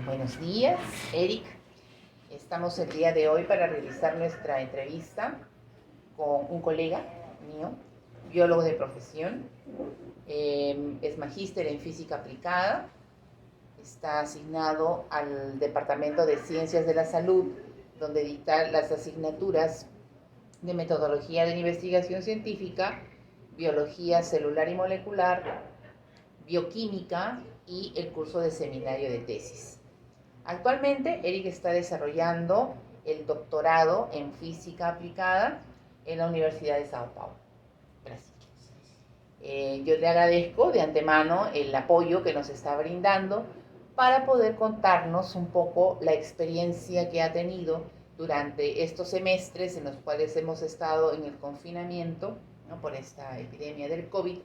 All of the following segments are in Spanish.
Buenos días, Eric. Estamos el día de hoy para realizar nuestra entrevista con un colega mío, biólogo de profesión. Es magíster en física aplicada. Está asignado al Departamento de Ciencias de la Salud, donde dicta las asignaturas de metodología de investigación científica, biología celular y molecular, bioquímica y el curso de seminario de tesis. Actualmente, Eric está desarrollando el doctorado en física aplicada en la Universidad de Sao Paulo, Brasil. Yo le agradezco de antemano el apoyo que nos está brindando para poder contarnos un poco la experiencia que ha tenido durante estos semestres en los cuales hemos estado en el confinamiento, ¿no?, por esta epidemia del COVID,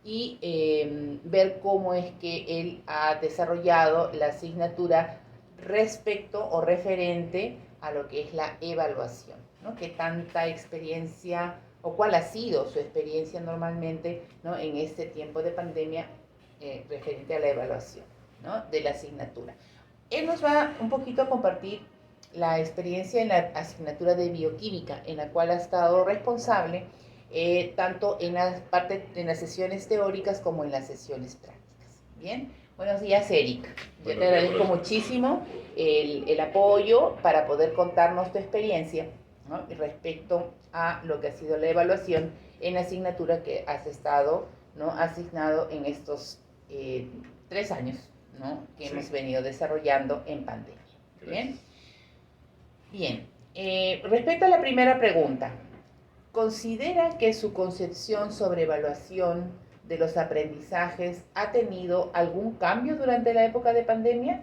y ver cómo es que él ha desarrollado la asignatura respecto o referente a lo que es la evaluación, ¿no? ¿Qué tanta experiencia o cuál ha sido su experiencia normalmente, ¿no?, en este tiempo de pandemia referente a la evaluación, ¿no?, de la asignatura? Él nos va un poquito a compartir la experiencia en la asignatura de bioquímica, en la cual ha estado responsable tanto en las sesiones teóricas como en las sesiones prácticas. Bien, buenos días, Eric. Yo te agradezco muchísimo el apoyo para poder contarnos tu experiencia, ¿no?, respecto a lo que ha sido la evaluación en la asignatura que has estado, ¿no?, asignado en estos 3 años, ¿no?, que hemos venido desarrollando en pandemia. Bien, bien. Respecto a la primera pregunta, ¿considera que su concepción sobre evaluación de los aprendizajes ha tenido algún cambio durante la época de pandemia?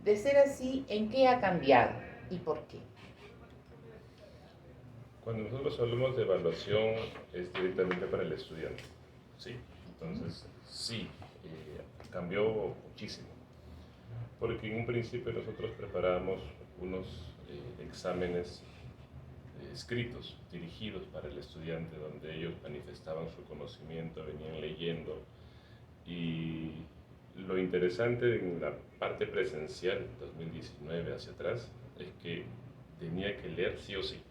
De ser así, ¿en qué ha cambiado y por qué? Cuando nosotros hablamos de evaluación es directamente para el estudiante, ¿sí? Entonces, sí, cambió muchísimo, porque en un principio nosotros preparábamos unos exámenes escritos, dirigidos para el estudiante, donde ellos manifestaban su conocimiento, venían leyendo, y lo interesante en la parte presencial, 2019 hacia atrás, es que tenía que leer sí o sí.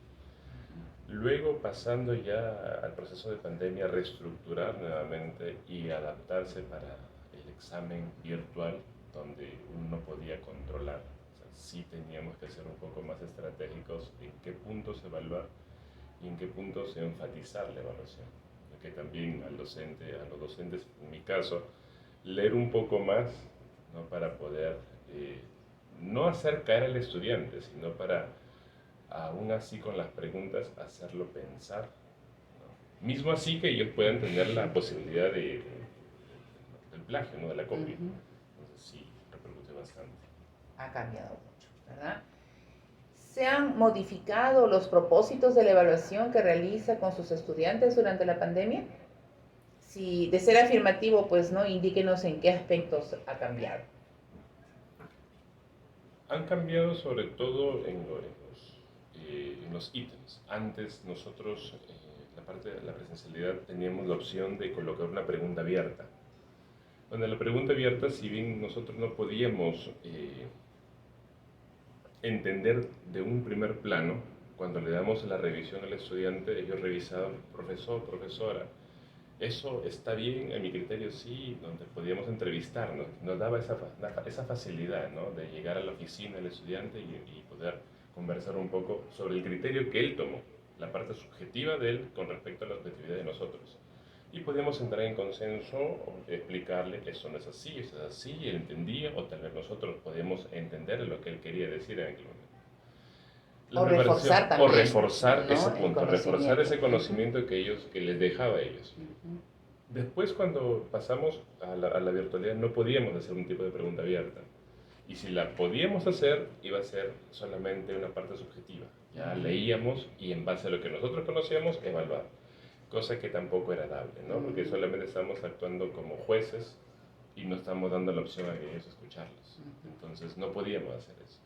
Luego, pasando ya al proceso de pandemia, reestructurar nuevamente y adaptarse para el examen virtual, donde uno no podía controlar. O sea, sí teníamos que ser un poco más estratégicos en qué puntos evaluar y en qué puntos enfatizar la evaluación. Que también a los docentes, en mi caso, leer un poco más, ¿no?, para poder no hacer caer al estudiante, sino para aún así con las preguntas hacerlo pensar, ¿no? Mismo así que ellos puedan tener la posibilidad del plagio, ¿no?, de la copia. Entonces sí, repercute bastante. Ha cambiado mucho, ¿verdad? ¿Se han modificado los propósitos de la evaluación que realiza con sus estudiantes durante la pandemia? Si de ser afirmativo, pues no, indíquenos en qué aspectos ha cambiado. Han cambiado sobre todo en los ítems. Antes nosotros, la parte de la presencialidad, teníamos la opción de colocar una pregunta abierta. Donde la pregunta abierta, si bien nosotros no podíamos entender de un primer plano, cuando le damos la revisión al estudiante, ellos revisaban, profesor, profesora, eso está bien, a mi criterio sí, donde podíamos entrevistarnos, nos daba esa facilidad, ¿no?, de llegar a la oficina del estudiante y poder conversar un poco sobre el criterio que él tomó, la parte subjetiva de él con respecto a la objetividad de nosotros. Y podíamos entrar en consenso, o explicarle que eso no es así, eso es así, y él entendía, o tal vez nosotros podíamos entender lo que él quería decir en aquel momento. O reforzar también, o reforzar, ¿no?, ese punto, reforzar ese conocimiento que les dejaba a ellos. Después, cuando pasamos a la virtualidad, no podíamos hacer un tipo de pregunta abierta. Y si la podíamos hacer, iba a ser solamente una parte subjetiva. Ya leíamos y en base a lo que nosotros conocíamos, evaluar. Cosa que tampoco era dable, ¿no? Porque solamente estamos actuando como jueces y no estamos dando la opción a ellos escucharlos. Entonces no podíamos hacer eso.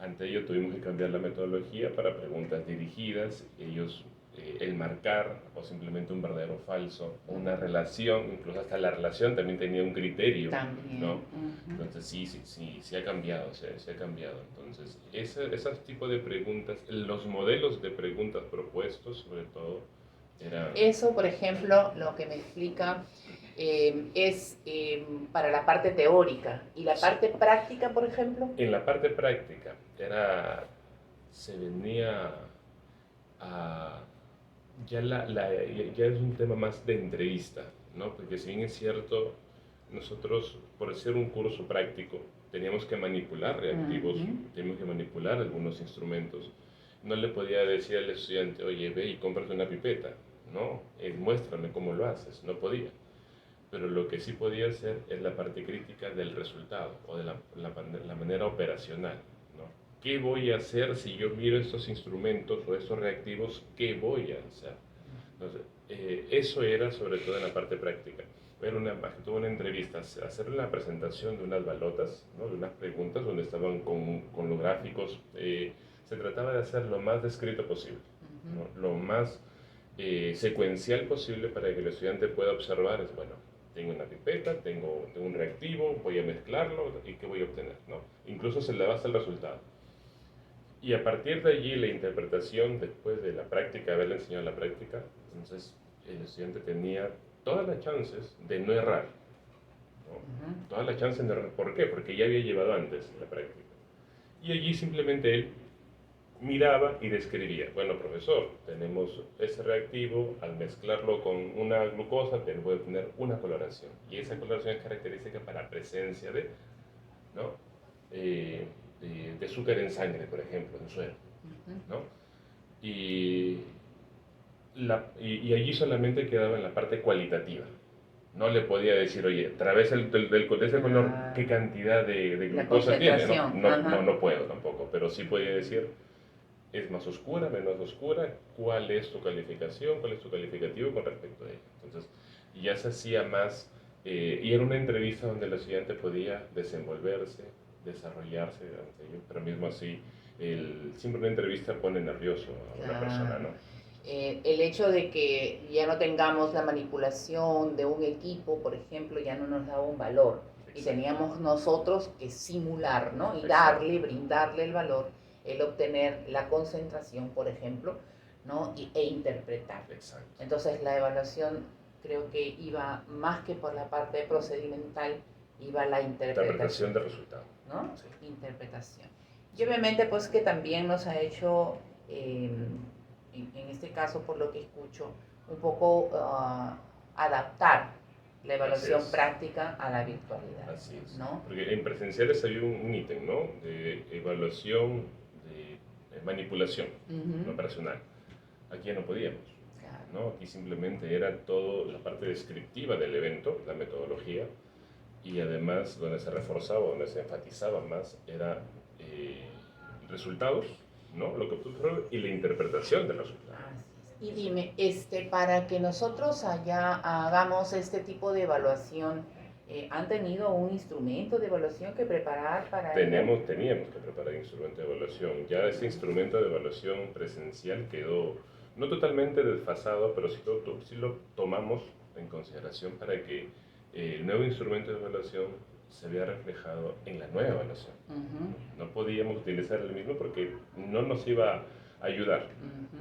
Ante ello tuvimos que cambiar la metodología para preguntas dirigidas. Ellos el marcar o simplemente un verdadero o falso, una relación, incluso hasta la relación también tenía un criterio, También. ¿no? Entonces sí ha cambiado, se ha cambiado. Entonces, esos tipos de preguntas, los modelos de preguntas propuestos sobre todo, eran... Eso, por ejemplo, lo que me explica es para la parte teórica. ¿Y la parte práctica, por ejemplo? En la parte práctica, se venía a... ya es un tema más de entrevista, ¿no? Porque si bien es cierto, nosotros, por ser un curso práctico, teníamos que manipular reactivos, teníamos que manipular algunos instrumentos. No le podía decir al estudiante, oye, ve y cómprate una pipeta. No, muéstrame cómo lo haces. No podía. Pero lo que sí podía hacer es la parte crítica del resultado o de la manera operacional, ¿no? ¿Qué voy a hacer si yo miro estos instrumentos o estos reactivos? ¿Qué voy a hacer? Entonces, eso era sobre todo en la parte práctica. Tuve una entrevista, hacer la presentación de unas balotas, ¿no? De unas preguntas donde estaban con los gráficos. Se trataba de hacer lo más descrito posible, ¿no? Lo más secuencial posible para que el estudiante pueda observar. Es bueno, tengo una pipeta, tengo un reactivo, voy a mezclarlo y ¿qué voy a obtener? ¿No? Incluso se le da hasta el resultado. Y a partir de allí la interpretación, después de la práctica, haberle enseñado la práctica, entonces el estudiante tenía todas las chances de no errar, ¿no? Todas las chances de no errar. ¿Por qué? Porque ya había llevado antes la práctica. Y allí simplemente él miraba y describía. Bueno, profesor, tenemos ese reactivo, al mezclarlo con una glucosa, voy a obtener una coloración. Y esa coloración es característica para presencia de, ¿no? De azúcar en sangre, por ejemplo, en suero, ¿no? Y allí solamente quedaba en la parte cualitativa. No le podía decir, oye, a través de ese color, ¿qué cantidad de glucosa tiene? No puedo tampoco, pero sí podía decir, es más oscura, menos oscura, cuál es tu calificación, cuál es tu calificativo con respecto a ella. Entonces, ya se hacía más, y era una entrevista donde el estudiante podía desenvolverse, desarrollarse ante ello, pero mismo así, siempre una entrevista pone nervioso a una persona, ¿no? El hecho de que ya no tengamos la manipulación de un equipo, por ejemplo, ya no nos daba un valor. Exacto. Y teníamos nosotros que simular, ¿no? Y brindarle el valor, el obtener la concentración, por ejemplo, ¿no? E interpretar. Exacto. Entonces la evaluación creo que iba más que por la parte procedimental, iba la interpretación de resultado, ¿no? Sí. Interpretación. Y obviamente pues que también nos ha hecho, en este caso por lo que escucho, un poco adaptar la evaluación práctica a la virtualidad. Así es. ¿No? Porque en presenciales había un ítem, ¿no? De evaluación, de manipulación, no personal. Aquí ya no podíamos. Claro. ¿No? Aquí simplemente era todo la parte descriptiva del evento, la metodología, y además donde se reforzaba, donde se enfatizaba más, era resultados, ¿no? Lo que obtuvo y la interpretación del resultado. Y dime, para que nosotros allá hagamos este tipo de evaluación, ¿han tenido un instrumento de evaluación que preparar para Teníamos que preparar instrumento de evaluación. Ya ese instrumento de evaluación presencial quedó no totalmente desfasado, pero sí lo tomamos en consideración para que el nuevo instrumento de evaluación se vea reflejado en la nueva evaluación. No podíamos utilizar el mismo porque no nos iba a ayudar,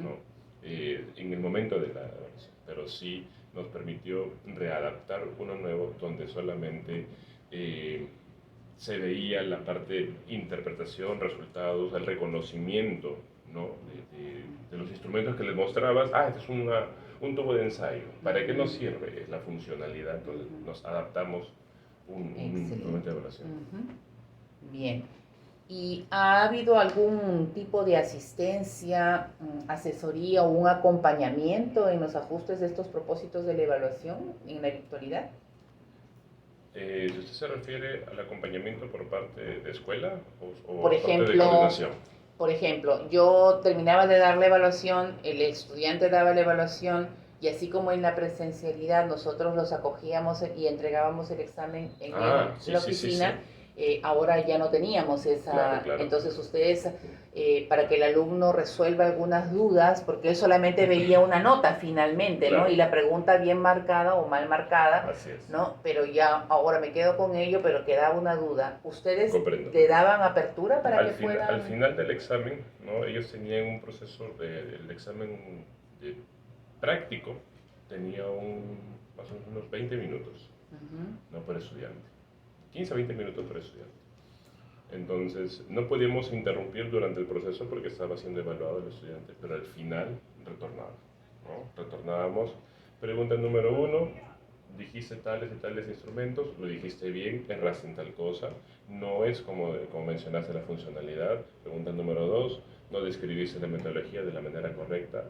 ¿no? En el momento de la evaluación, pero sí nos permitió readaptar uno nuevo donde solamente se veía la parte interpretación, resultados, el reconocimiento, ¿no? de los instrumentos que les mostrabas. Este es un tubo de ensayo. ¿Para qué nos sirve? Es la funcionalidad. Entonces nos adaptamos un instrumento de evaluación. Bien. ¿Y ha habido algún tipo de asistencia, asesoría o un acompañamiento en los ajustes de estos propósitos de la evaluación en la virtualidad? Si usted se refiere al acompañamiento por parte de escuela o por ejemplo, parte de coordinación. Por ejemplo, yo terminaba de dar la evaluación, el estudiante daba la evaluación y así como en la presencialidad nosotros los acogíamos y entregábamos el examen en la oficina. ahora ya no teníamos esa, Claro. entonces ustedes, para que el alumno resuelva algunas dudas, porque él solamente veía una nota finalmente, Claro. ¿no? Y la pregunta bien marcada o mal marcada, Así es. ¿no? Pero ya ahora me quedo con ello, pero quedaba una duda. ¿Ustedes Comprendo. le daban apertura para que puedan...? Al final del examen, ¿no? Ellos tenían un proceso, el examen práctico, tenía más o menos unos 20 minutos, ¿no? Por estudiante. 15 a 20 minutos por estudiante. Entonces, no podíamos interrumpir durante el proceso porque estaba siendo evaluado el estudiante, pero al final retornaba, ¿no? Retornábamos. Pregunta número 1, dijiste tales y tales instrumentos, lo dijiste bien, erraste en tal cosa, no es como mencionaste la funcionalidad. Pregunta número 2, no describiste la metodología de la manera correcta.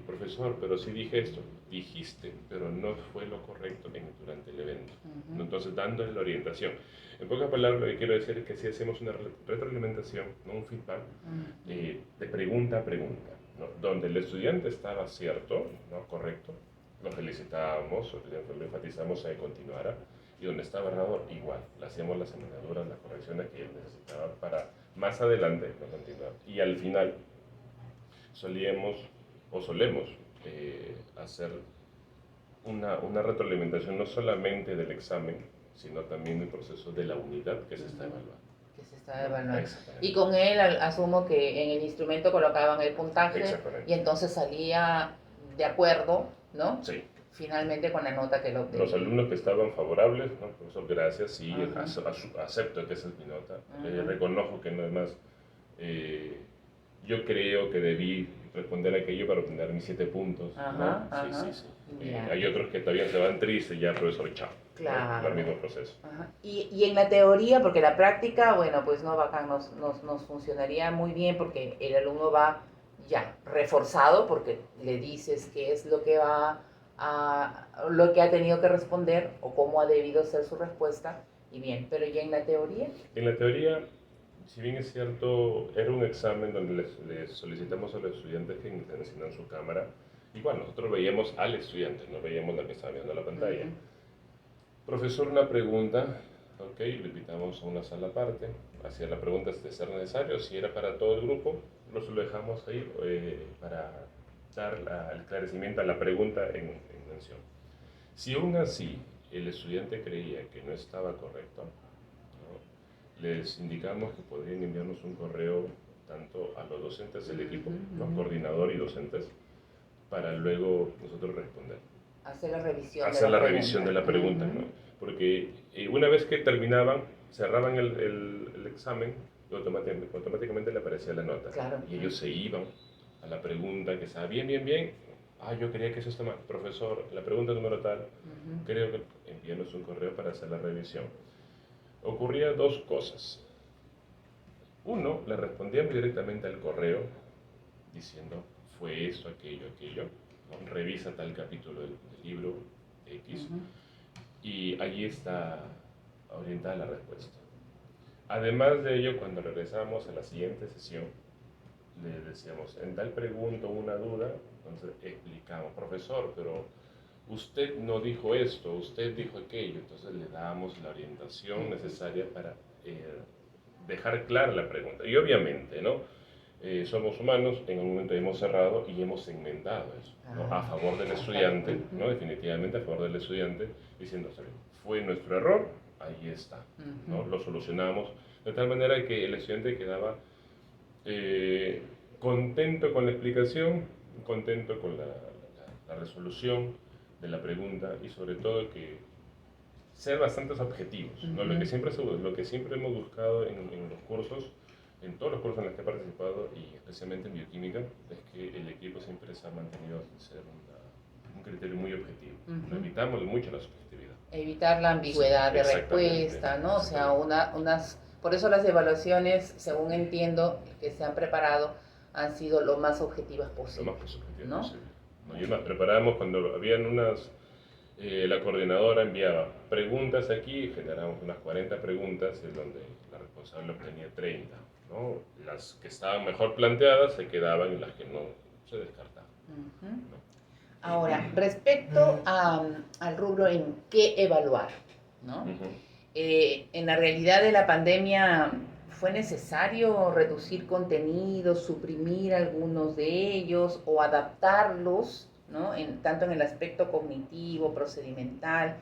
Profesor, pero sí dije esto, dijiste, pero no fue lo correcto durante el evento. Entonces, dándole la orientación. En pocas palabras, lo que quiero decir es que si hacemos una retroalimentación, ¿no? Un feedback, de pregunta a pregunta, ¿no? Donde el estudiante estaba cierto, ¿no? Correcto, lo felicitábamos, lo enfatizamos a que continuara, y donde estaba errado, igual, le hacíamos las enmendaduras, las correcciones que él necesitaba para más adelante no continuar. Y al final, solemos hacer una retroalimentación no solamente del examen, sino también del proceso de la unidad que se está evaluando. Que se está evaluando. Y con él asumo que en el instrumento colocaban el puntaje y entonces salía de acuerdo, ¿no? Sí. Finalmente con la nota que lo obtenía. Los alumnos que estaban favorables, ¿no? Profesor, gracias, sí, acepto que esa es mi nota. Reconozco que nada más yo creo que debí responder aquello para obtener mis 7 puntos. Sí. Hay otros que todavía se van tristes, ya profesor, chao. Claro. El mismo proceso. Y en la teoría, porque la práctica, bueno, pues no, bacán, nos funcionaría muy bien porque el alumno va ya reforzado porque le dices qué es lo que lo que ha tenido que responder o cómo ha debido ser su respuesta y bien, pero ya en la teoría. En la teoría, si bien es cierto, era un examen donde les solicitamos a los estudiantes que encendieran su cámara. Igual, nosotros veíamos al estudiante, no veíamos la que estaba viendo la pantalla. Profesor, una pregunta, ok, lo invitamos a una sala aparte, hacía la pregunta de ser necesario, si era para todo el grupo, lo dejamos ahí para dar el esclarecimiento a la pregunta en mención. Si aún así el estudiante creía que no estaba correcto, ¿no? Les indicamos que podrían enviarnos un correo tanto a los docentes del equipo, ¿no? Coordinador y docentes, para luego nosotros responder. Hacer la revisión de la pregunta, ¿no? Porque una vez que terminaban, cerraban el examen y automáticamente le aparecía la nota. Claro. Y ellos se iban a la pregunta que estaba bien. Yo creía que eso está mal. Profesor, la pregunta número tal, creo que envíanos un correo para hacer la revisión. Ocurría 2 cosas. Uno, le respondíamos directamente al correo diciendo, fue esto, aquello, ¿no? Revisa tal capítulo del libro X, y allí está orientada la respuesta. Además de ello, cuando regresamos a la siguiente sesión, le decíamos, en tal pregunta una duda, entonces explicamos, profesor, pero usted no dijo esto, usted dijo aquello, entonces le damos la orientación necesaria para dejar clara la pregunta. Y obviamente, ¿no? Somos humanos, en un momento hemos cerrado y hemos segmentado eso, ¿no? A favor del estudiante, ¿no? Definitivamente a favor del estudiante, diciendo, fue nuestro error, ahí está, ¿no? Lo solucionamos, de tal manera que el estudiante quedaba contento con la explicación, contento con la resolución de la pregunta y sobre todo que ser bastantes objetivos, ¿no? Lo que siempre hemos buscado en los cursos, en todos los cursos en los que he participado y especialmente en bioquímica, es que el equipo siempre se ha mantenido en ser un criterio muy objetivo. No evitamos mucho la subjetividad. Evitar la ambigüedad de respuesta, ¿no? O sea, por eso las evaluaciones, según entiendo, que se han preparado, han sido lo más objetivas posible. Lo más objetivas posible. Y más preparamos cuando habían la coordinadora enviaba preguntas aquí, generamos unas 40 preguntas, en donde la responsable obtenía 30. ¿No? Las que estaban mejor planteadas se quedaban y las que no se descartaban. ¿No? Ahora, respecto al rubro en qué evaluar, ¿no? En la realidad de la pandemia fue necesario reducir contenidos, suprimir algunos de ellos o adaptarlos, ¿no? Tanto en el aspecto cognitivo, procedimental,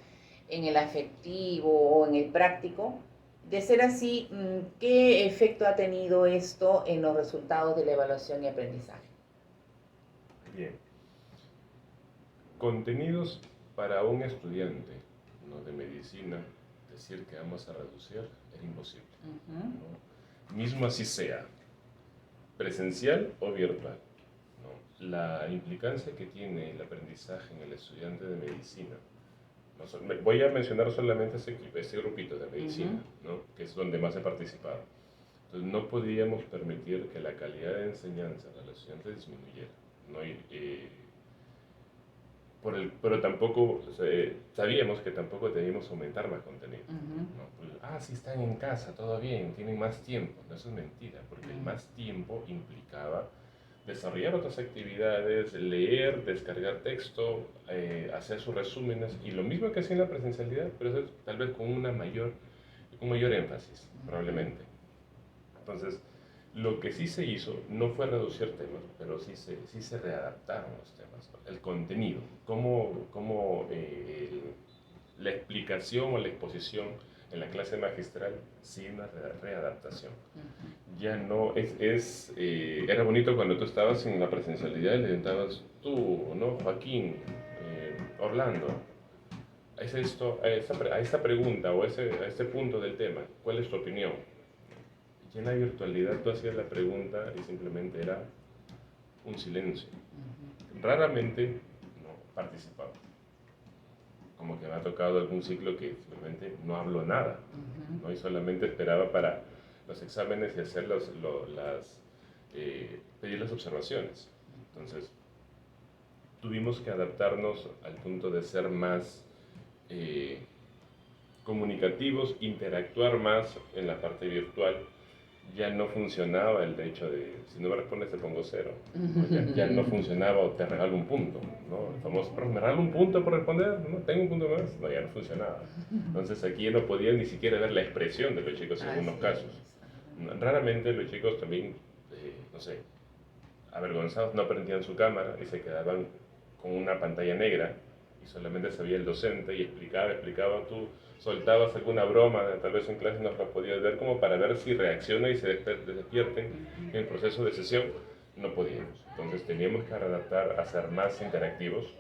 en el afectivo o en el práctico. De ser así, ¿qué efecto ha tenido esto en los resultados de la evaluación y aprendizaje? Bien. Contenidos para un estudiante, ¿no?, de medicina, decir que vamos a reducir es imposible. ¿No? Mismo así sea presencial o virtual, ¿no? La implicancia que tiene el aprendizaje en el estudiante de medicina, ¿no? Voy a mencionar solamente ese grupito de medicina, ¿no?, que es donde más he participado. Entonces no podíamos permitir que la calidad de enseñanza de los estudiantes disminuyera, ¿no? Pero tampoco sabíamos que tampoco debíamos aumentar más contenido. ¿No? Si están en casa, todo bien, tienen más tiempo. No, eso es mentira, porque el más tiempo implicaba desarrollar otras actividades, leer, descargar texto, hacer sus resúmenes, y lo mismo que hacía en la presencialidad, pero eso tal vez con un mayor énfasis, probablemente. Entonces, lo que sí se hizo no fue reducir temas, pero sí se readaptaron los temas. El contenido, la explicación o la exposición en la clase magistral, sí una readaptación. Ya no, era bonito cuando tú estabas en la presencialidad y le preguntabas tú, ¿no? Joaquín, Orlando, a esta pregunta o a este punto del tema, ¿cuál es tu opinión? Y en la virtualidad tú hacías la pregunta y simplemente era un silencio. Raramente no participaba. Como que me ha tocado algún ciclo que simplemente no habló nada, ¿no? Y solamente esperaba para los exámenes y hacer pedir las observaciones. Entonces, tuvimos que adaptarnos al punto de ser más comunicativos, interactuar más en la parte virtual. Ya no funcionaba el hecho de, si no me respondes te pongo 0. Ya no funcionaba o te regalo un punto, ¿no? El famoso, pero me regalo un punto por responder, ¿no? Tengo un punto más. No, ya no funcionaba. Entonces aquí ya no podía ni siquiera ver la expresión de los chicos en algunos casos. Raramente los chicos también, no sé, avergonzados, no prendían su cámara y se quedaban con una pantalla negra y solamente sabía el docente y explicaba, tú soltabas alguna broma, tal vez en clase no la podías ver como para ver si reacciona y se despierten en el proceso de sesión. No podíamos. Entonces teníamos que adaptar a ser más interactivos,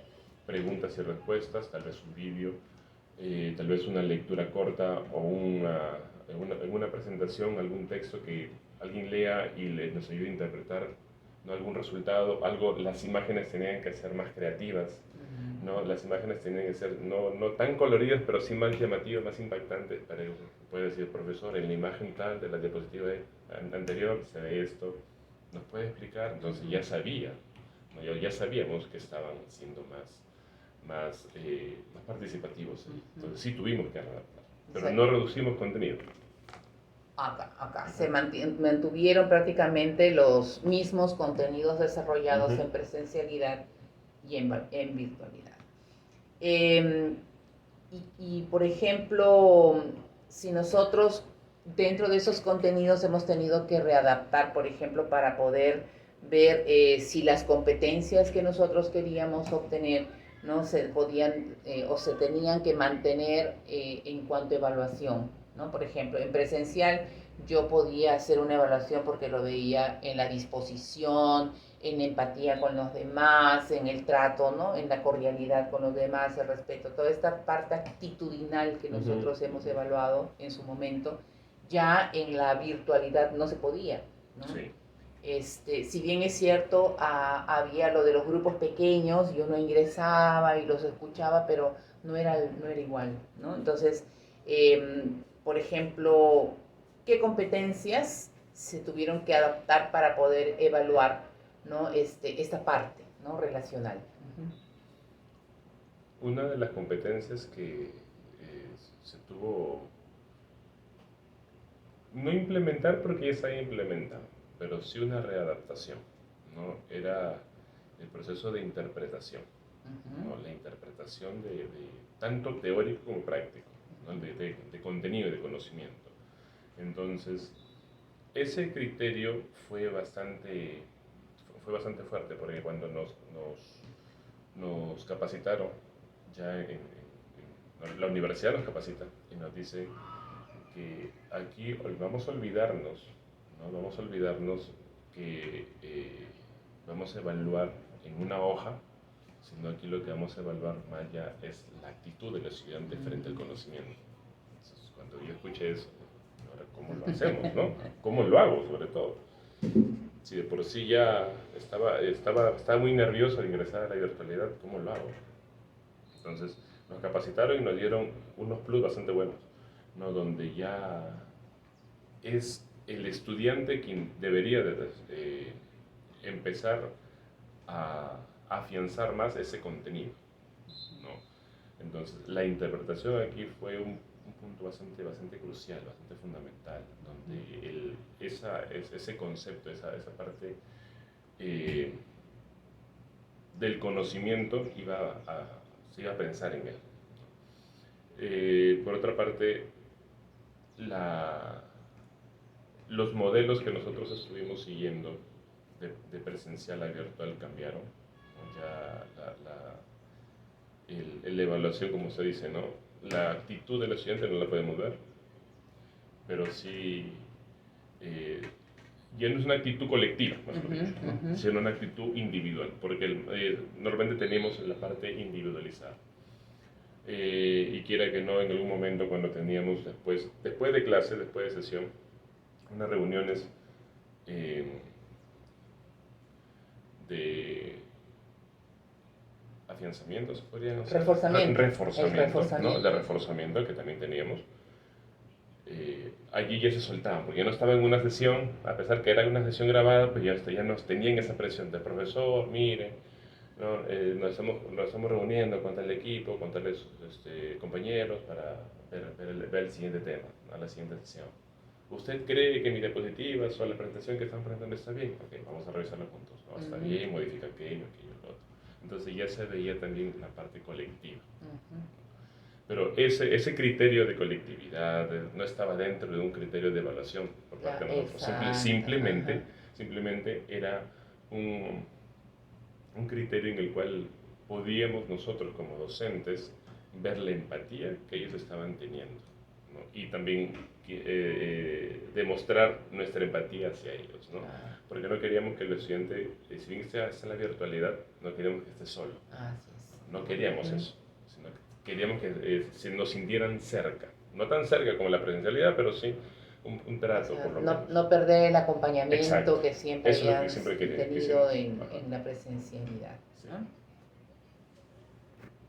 preguntas y respuestas, tal vez un vídeo, tal vez una lectura corta o una presentación, algún texto que alguien lea y nos ayude a interpretar, ¿no?, algún resultado, las imágenes tenían que ser más creativas, ¿no? Las imágenes tenían que ser no tan coloridas, pero sí más llamativas, más impactantes. Puede decir, profesor, en la imagen tal de la diapositiva anterior se ve esto, ¿nos puede explicar? Entonces ya sabía, ¿no? Ya sabíamos que estaban siendo más participativos. Entonces sí tuvimos que adaptar, pero no reducimos contenido. Acá se mantuvieron prácticamente los mismos contenidos desarrollados en presencialidad y en virtualidad. Por ejemplo, si nosotros dentro de esos contenidos hemos tenido que readaptar, por ejemplo, para poder ver si las competencias que nosotros queríamos obtener no se podían o se tenían que mantener en cuanto a evaluación, ¿no? Por ejemplo, en presencial yo podía hacer una evaluación porque lo veía en la disposición, en empatía con los demás, en el trato, ¿no? En la cordialidad con los demás, el respeto, toda esta parte actitudinal que nosotros hemos evaluado en su momento, ya en la virtualidad no se podía, ¿no? Sí. Si bien es cierto, había lo de los grupos pequeños y uno ingresaba y los escuchaba, pero no era igual, ¿no? Entonces, por ejemplo, ¿qué competencias se tuvieron que adaptar para poder evaluar, ¿no? Esta parte, ¿no?, relacional? Una de las competencias que se tuvo no implementar porque ya está implementado, pero sí una readaptación, ¿no?, era el proceso de interpretación, ¿no?, la interpretación de tanto teórico como práctico, ¿no? De contenido, de conocimiento. Entonces, ese criterio fue bastante fuerte, porque cuando nos capacitaron, ya la universidad nos capacita y nos dice que aquí vamos a olvidarnos, ¿no? Vamos a olvidarnos que vamos a evaluar en una hoja, sino aquí lo que vamos a evaluar más ya es la actitud del estudiante frente al conocimiento. Entonces, cuando yo escuché eso, ahora cómo lo hacemos, ¿no? ¿Cómo lo hago, sobre todo? Si de por sí ya estaba muy nervioso de ingresar a la virtualidad, ¿cómo lo hago? Entonces, nos capacitaron y nos dieron unos plus bastante buenos, ¿no? Donde ya es el estudiante quien debería empezar a afianzar más ese contenido, ¿no? Entonces, la interpretación aquí fue un punto bastante crucial, bastante fundamental, donde ese concepto, esa parte del conocimiento se iba a pensar en él. Por otra parte, los modelos que nosotros estuvimos siguiendo de presencial a virtual cambiaron, ¿no? Ya la evaluación, como se dice, ¿no? La actitud del estudiante no la podemos ver, pero sí ya no es una actitud colectiva, mejor dicho, ¿no? Sino una actitud individual, porque normalmente tenemos la parte individualizada. Y quiera que no, en algún momento cuando teníamos después de clase, después de sesión, unas reuniones de afianzamiento, se podrían hacer. Reforzamiento, ¿no? De reforzamiento que también teníamos. Allí ya se soltaban, porque ya no estaba en una sesión, a pesar que era una sesión grabada, pues ya nos tenían esa presión del profesor, mire, ¿no? Nos estamos reuniendo con tal equipo, con tales compañeros para ver el siguiente tema, ¿no? La siguiente sesión. ¿Usted cree que mi diapositiva o la presentación que están presentando está bien? Ok, vamos a revisarla juntos, ¿no? Está bien, modifica aquello, lo otro. Entonces ya se veía también la parte colectiva. Pero ese criterio de colectividad no estaba dentro de un criterio de evaluación por parte de nosotros. Simplemente era un criterio en el cual podíamos nosotros como docentes ver la empatía que ellos estaban teniendo, ¿no? Y también demostrar nuestra empatía hacia ellos, ¿no? Porque no queríamos que el estudiante, si bien está en la virtualidad, no queríamos que esté solo. No queríamos eso, sino que queríamos que se nos sintieran cerca. No tan cerca como la presencialidad, pero sí un trato, por lo menos. No perder el acompañamiento. Exacto. Que siempre habían tenido en la presencialidad, ¿no? Sí.